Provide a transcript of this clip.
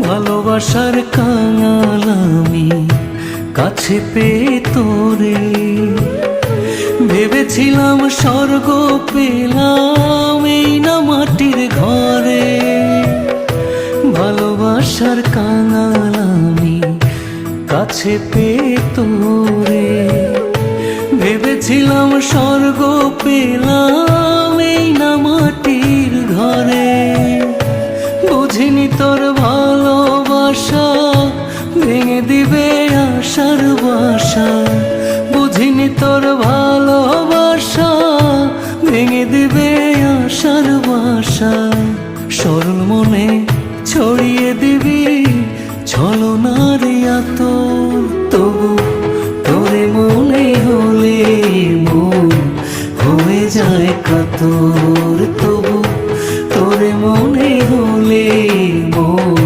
ভালোবাসার কাঙাল আমি কাছে পেয়ে তোরে, ভেবেছিলাম স্বর্গ পেলাম এই না মাটির ঘরে। ভালোবাসার কাঙাল আমি কাছে পেয়ে তোরে, ভেবেছিলাম স্বর্গ পেলাম এই না মাটির ঘরে। বুঝিনি তোর ভালোবাসা ভেঙে দিবে আশার বাসা, বুঝিনি তোর ভালোবাসা ভেঙে দিবে আশার বাসা। সরল মনে ছড়িয়ে দিবি ছলনার আতর, তবু তোরে মনে হলে মন হয়ে যায় কাতর।